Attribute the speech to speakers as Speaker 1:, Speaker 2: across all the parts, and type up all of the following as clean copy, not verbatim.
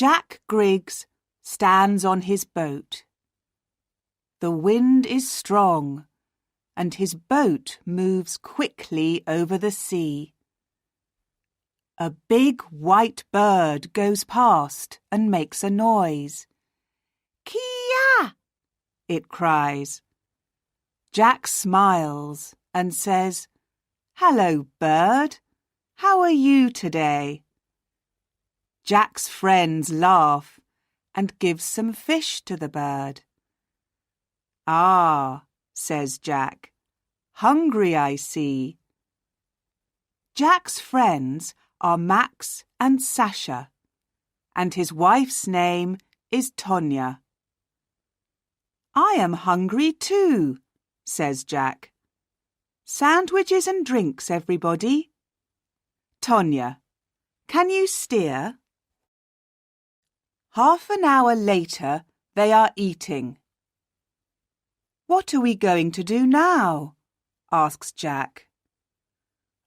Speaker 1: Jack Griggs stands on his boat. The wind is strong, and his boat moves quickly over the sea. A big white bird goes past and makes a noise. "Kia!" it cries. Jack smiles and says, "Hello, bird. How are you today?" Jack's friends laugh and give some fish to the bird. "Ah," says Jack, "hungry I see." Jack's friends are Max and Sasha, and his wife's name is Tonya. "I am hungry too," says Jack. "Sandwiches and drinks, everybody." "Tonya, can you steer?" Half an hour later, they are eating. "What are we going to do now?" asks Jack.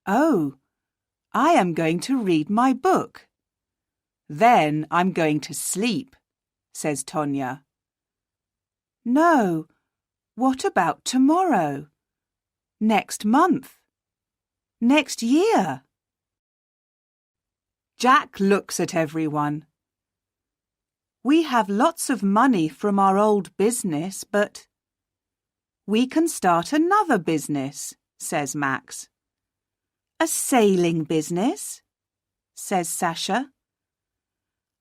Speaker 1: "Oh, I am going to read my book. Then I'm going to sleep," says Tonya. "No, what about tomorrow? Next month? Next year?" Jack looks at everyone. "We have lots of money from our old business, but—" "We can start another business," says Max. "A sailing business?" says Sasha.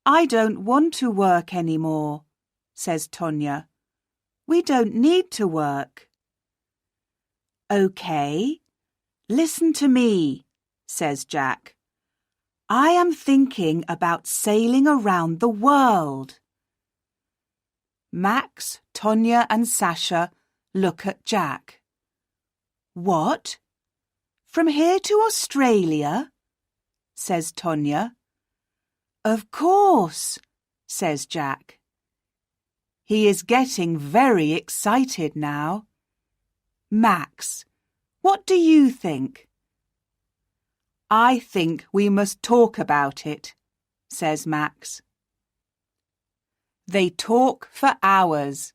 Speaker 1: "I don't want to work any more," says Tonya. "We don't need to work." "Okay, listen to me," says Jack. "I am thinking about sailing around the world." Max, Tonya and Sasha look at Jack. "What? From here to Australia?" says Tonya. "Of course," says Jack. He is getting very excited now. "Max, what do you think?" "I think we must talk about it," says Max. They talk for hours.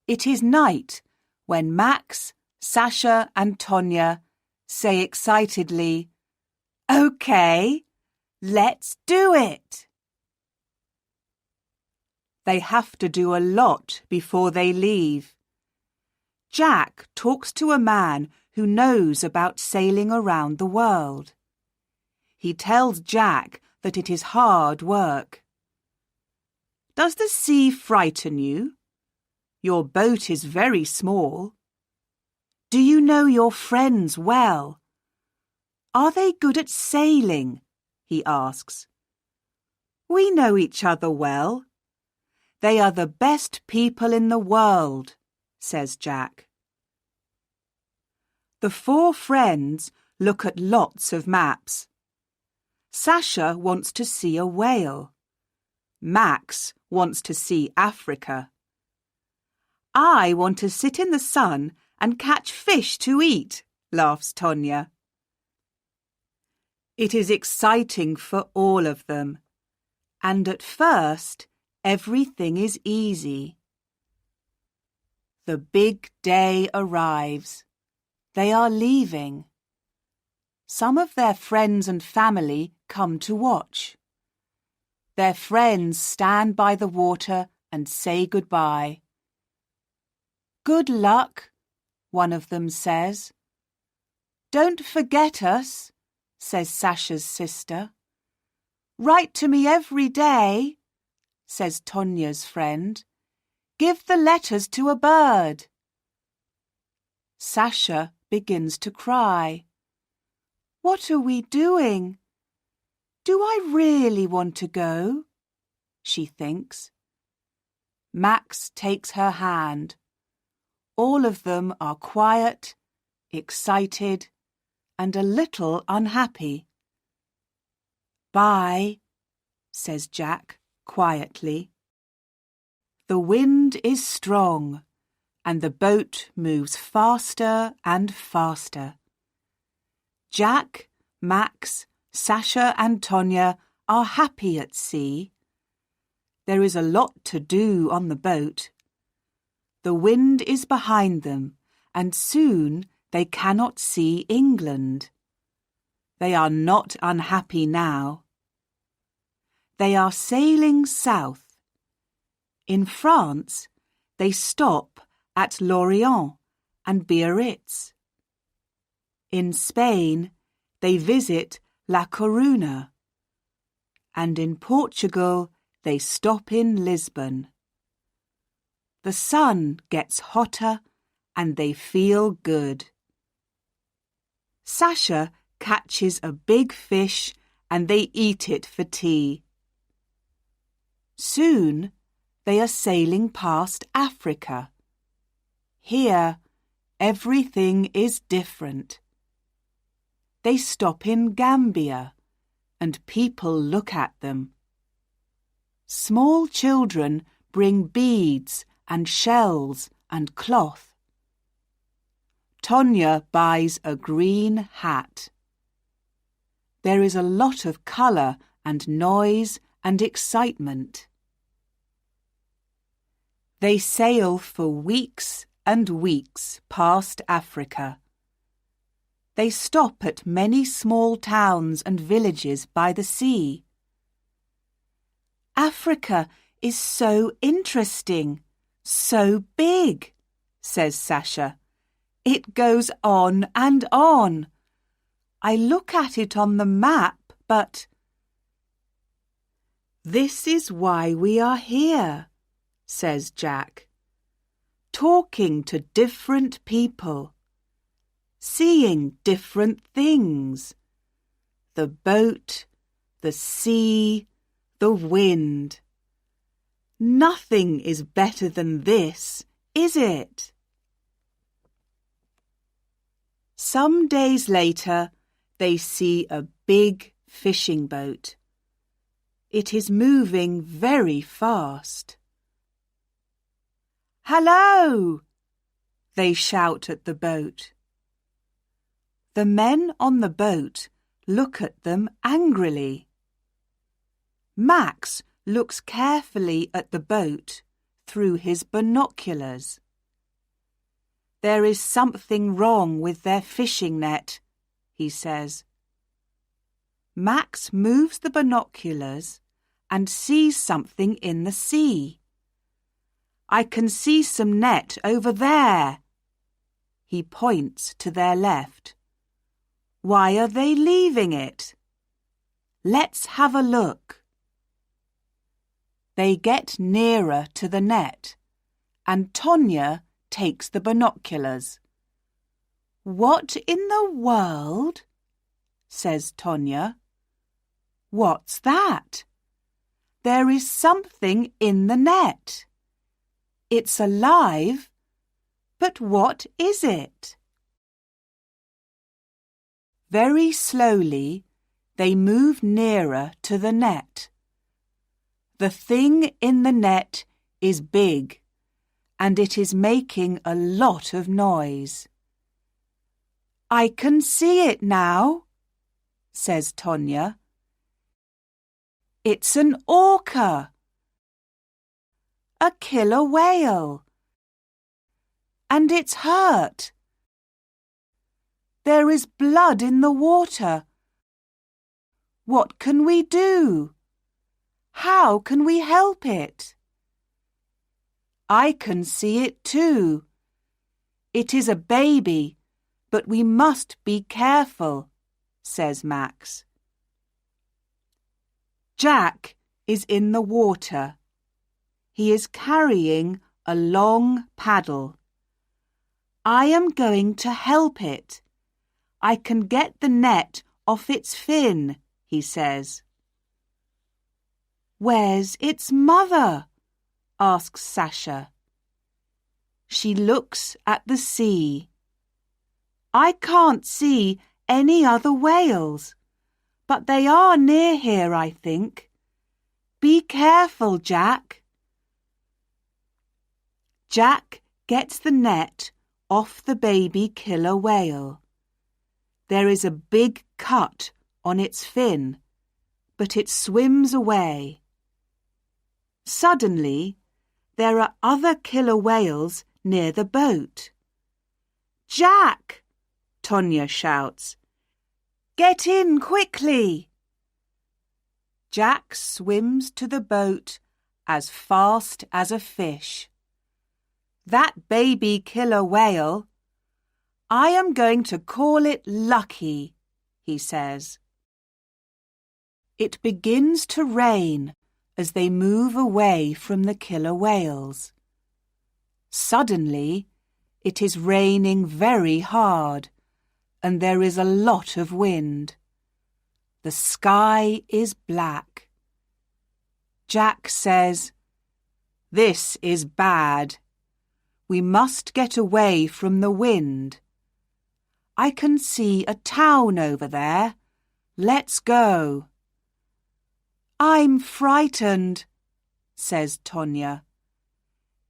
Speaker 1: It is night when Max, Sasha and Tonya say excitedly, "Okay, let's do it." They have to do a lot before they leave. Jack talks to a man who knows about sailing around the world. He tells Jack that it is hard work. "Does the sea frighten you? Your boat is very small. Do you know your friends well? Are they good at sailing?" he asks. "We know each other well. They are the best people in the world," says Jack. The four friends look at lots of maps. Sasha wants to see a whale. Max wants to see Africa. "I want to sit in the sun and catch fish to eat," laughs Tonya. It is exciting for all of them, and at first everything is easy. The big day arrives. They are leaving. Some of their friends and family come to watch. Their friends stand by the water and say goodbye. "Good luck," one of them says. "Don't forget us," says Sasha's sister. "Write to me every day," says Tonya's friend. "Give the letters to a bird." Sasha begins to cry. "What are we doing? Do I really want to go?" she thinks. Max takes her hand. All of them are quiet, excited, and a little unhappy. "Bye," says Jack quietly. The wind is strong, and the boat moves faster and faster. Jack, Max, Sasha and Tonya are happy at sea, There is a lot to do on the boat. The wind is behind them, and soon they cannot see England. They are not unhappy now. They are sailing south. In France, they stop at Lorient and Biarritz. In Spain, they visit La Coruña. And in Portugal, they stop in Lisbon. The sun gets hotter and they feel good. Sasha catches a big fish and they eat it for tea. Soon they are sailing past Africa. Here, everything is different. They stop in Gambia and people look at them. Small children bring beads and shells and cloth. Tonya buys a green hat. There is a lot of colour and noise and excitement. They sail for weeks and weeks past Africa. They stop at many small towns and villages by the sea. Africa is so interesting, so big, says Sasha. It goes on and on. I look at it on the map, but... This is why we are here, says Jack. Talking to different people. Seeing different things. The boat, the sea, the wind. Nothing is better than this, is it? Some days later, they see a big fishing boat. It is moving very fast. "Hello!" they shout at the boat. The men on the boat look at them angrily. Max looks carefully at the boat through his binoculars. "There is something wrong with their fishing net," he says. Max moves the binoculars and sees something in the sea. "I can see some net over there." He points to their left. "Why are they leaving it? Let's have a look." They get nearer to the net, and Tonya takes the binoculars. "What in the world?" says Tonya. "What's that? There is something in the net. It's alive, but what is it?" Very slowly, they move nearer to the net. The thing in the net is big, and it is making a lot of noise. "I can see it now," says Tonya. "It's an orca, a killer whale, and it's hurt. There is blood in the water. What can we do? How can we help it?" "I can see it too. It is a baby, but we must be careful," says Max. Jack is in the water. He is carrying a long paddle. "I am going to help it. I can get the net off its fin," he says. "Where's its mother?" asks Sasha. She looks at the sea. "I can't see any other whales, but they are near here, I think. Be careful, Jack." Jack gets the net off the baby killer whale. There is a big cut on its fin, but it swims away. Suddenly, there are other killer whales near the boat. "Jack!" Tonya shouts. "Get in quickly!" Jack swims to the boat as fast as a fish. "That baby killer whale, I am going to call it Lucky," he says. It begins to rain as they move away from the killer whales. Suddenly, it is raining very hard, and there is a lot of wind. The sky is black. Jack says, "This is bad. We must get away from the wind. I can see a town over there. Let's go." "I'm frightened," says Tonya.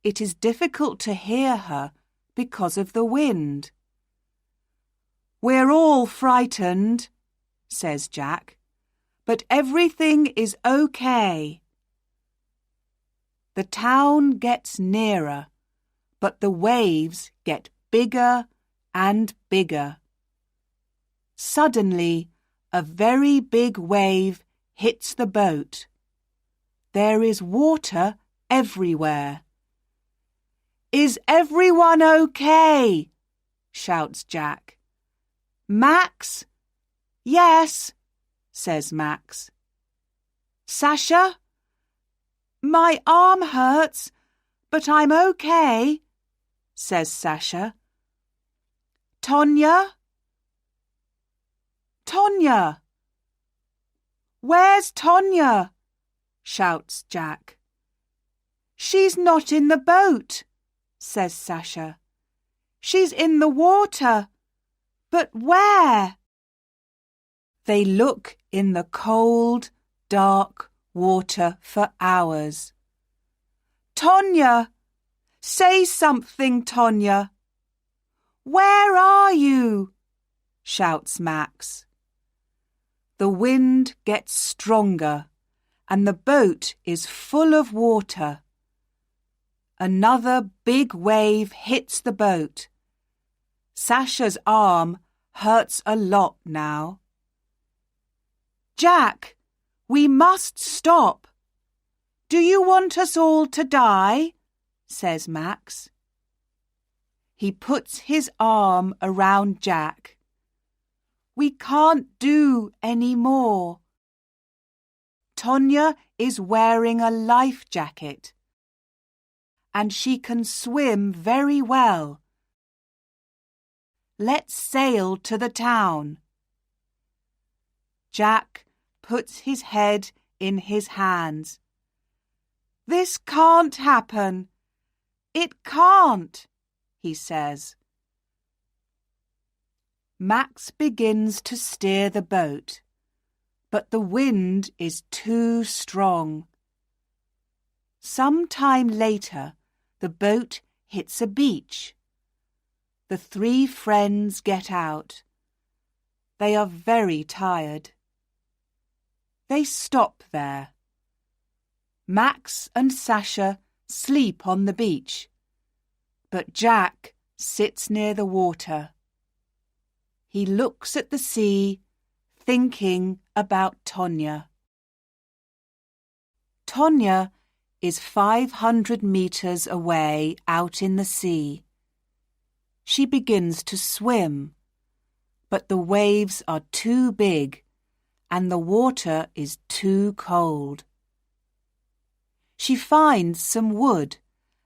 Speaker 1: It is difficult to hear her because of the wind. "We're all frightened," says Jack, "but everything is okay." The town gets nearer, but the waves get bigger and bigger. Suddenly, a very big wave hits the boat. There is water everywhere. "Is everyone okay?" shouts Jack. "Max?" "Yes," says Max. "Sasha?" "My arm hurts, but I'm okay," says Sasha. "Tonya?" "Tonya!" "Where's Tonya?" shouts Jack. "She's not in the boat," says Sasha. "She's in the water. But where?" They look in the cold, dark water for hours. "Tonya! Say something, Tonya!" "Where are you?" shouts Max. The wind gets stronger and the boat is full of water. Another big wave hits the boat. Sasha's arm hurts a lot now. "Jack, we must stop. Do you want us all to die?" says Max. He puts his arm around Jack. "We can't do any more." Tonya is wearing a life jacket, and she can swim very well. "Let's sail to the town." Jack puts his head in his hands. "This can't happen. It can't," he says. Max begins to steer the boat, but the wind is too strong. Some time later, the boat hits a beach. The three friends get out. They are very tired. They stop there. Max and Sasha sleep on the beach, but Jack sits near the water. He looks at the sea, thinking about Tonya. Tonya is 500 meters away out in the sea. She begins to swim, but the waves are too big and the water is too cold. She finds some wood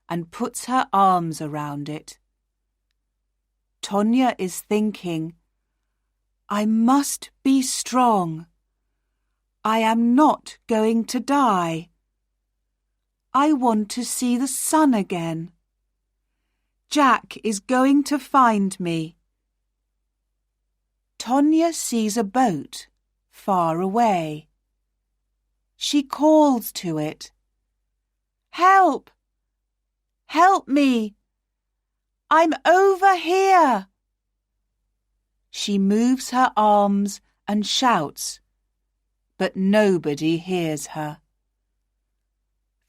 Speaker 1: and puts her arms around it. Tonya is thinking, "I must be strong. I am not going to die. I want to see the sun again. Jack is going to find me." Tonya sees a boat far away. She calls to it. "Help! Help me! I'm over here!" She moves her arms and shouts, but nobody hears her.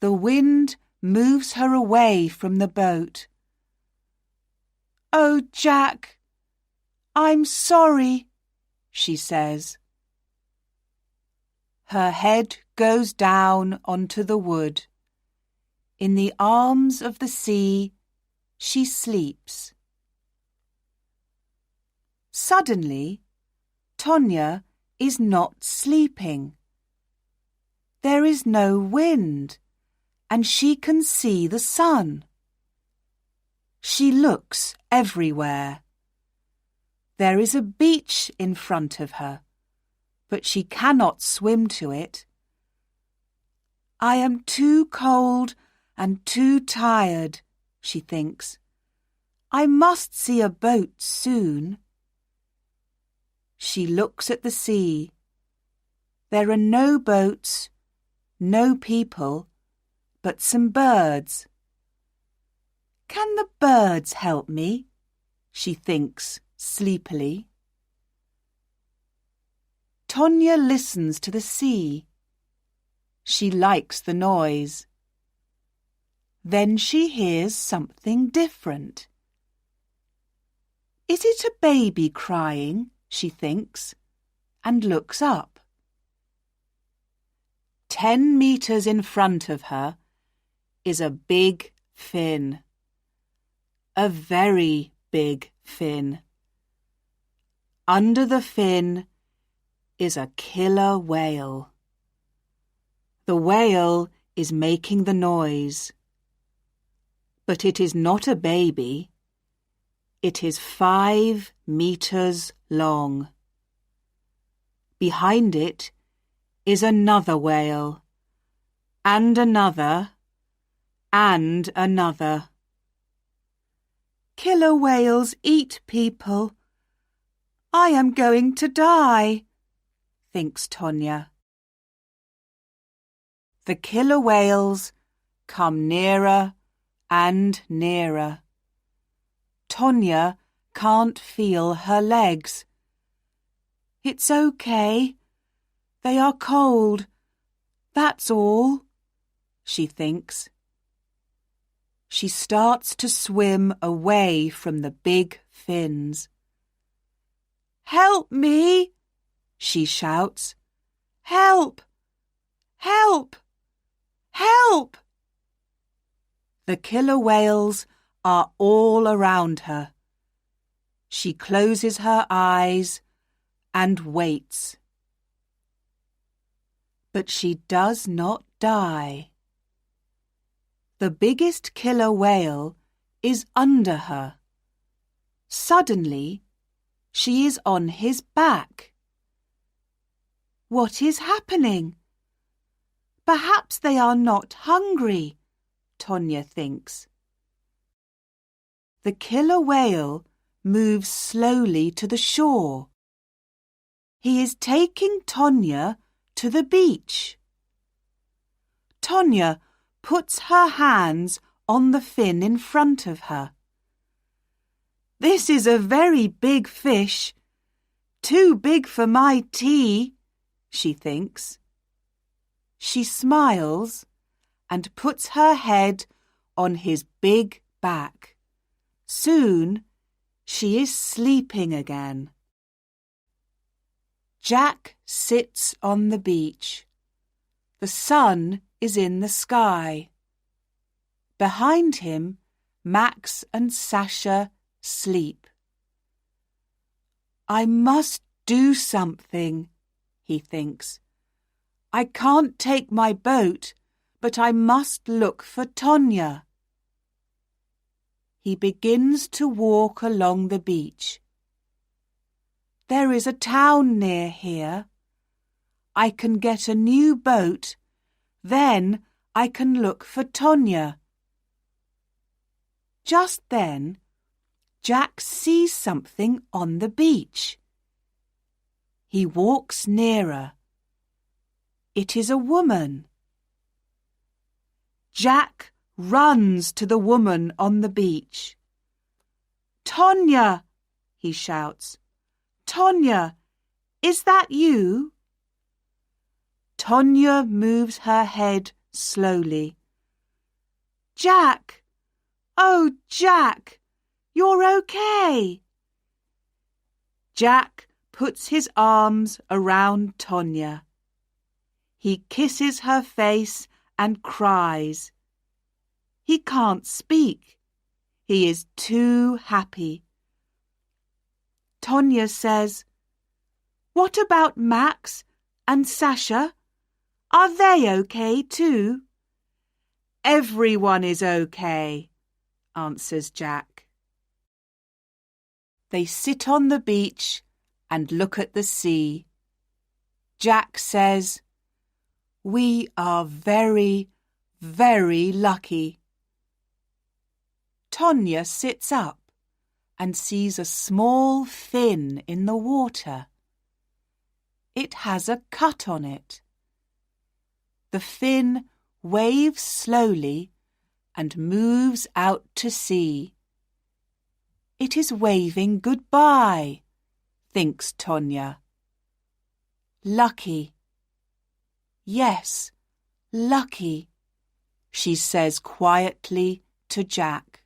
Speaker 1: The wind moves her away from the boat. "Oh, Jack, I'm sorry," she says. Her head goes down onto the wood. In the arms of the sea, she sleeps. Suddenly, Tonya is not sleeping. There is no wind, and she can see the sun. She looks everywhere. There is a beach in front of her, but she cannot swim to it. "I am too cold and too tired," she thinks. "I must see a boat soon." She looks at the sea. There are no boats, no people, but some birds. "Can the birds help me?" she thinks sleepily. Tonya listens to the sea. She likes the noise. Then she hears something different. Is it a baby crying? She thinks, and looks up. 10 meters in front of her is a big fin. A very big fin. Under the fin is a killer whale. The whale is making the noise. But it is not a baby. It is 5 meters long. Behind it is another whale, and another, and another. "Killer whales eat people. I am going to die," thinks Tonya. The killer whales come nearer and nearer. Tonya can't feel her legs. "It's okay. They are cold. That's all," she thinks. She starts to swim away from the big fins. "Help me!" she shouts. "Help! Help! Help!" The killer whales are all around her. She closes her eyes and waits. But she does not die. The biggest killer whale is under her. Suddenly, she is on his back. What is happening? Perhaps they are not hungry, Tonya thinks. The killer whale moves slowly to the shore. He is taking Tonya to the beach. Tonya puts her hands on the fin in front of her. "This is a very big fish. Too big for my tea," she thinks. She smiles and puts her head on his big back. Soon she is sleeping again. Jack sits on the beach. The sun is in the sky. Behind him, Max and Sasha sleep. "I must do something," he thinks. "I can't take my boat, but I must look for Tonya." He begins to walk along the beach. "There is a town near here. I can get a new boat, then I can look for Tonya." Just then, Jack sees something on the beach. He walks nearer. It is a woman. Jack runs to the woman on the beach. "Tonya!" he shouts. "Tonya, is that you?" Tonya moves her head slowly. Jack! Oh, Jack! You're okay!" Jack puts his arms around Tonya. He kisses her face and cries. He can't speak. He is too happy. Tonya says, "What about Max and Sasha? Are they okay too?" "Everyone is okay," answers Jack. They sit on the beach and look at the sea. Jack says, "We are very, very lucky." Tonya sits up and sees a small fin in the water. It has a cut on it. The fin waves slowly and moves out to sea. "It is waving goodbye," thinks Tonya. "Lucky. Yes, lucky," she says quietly to Jack.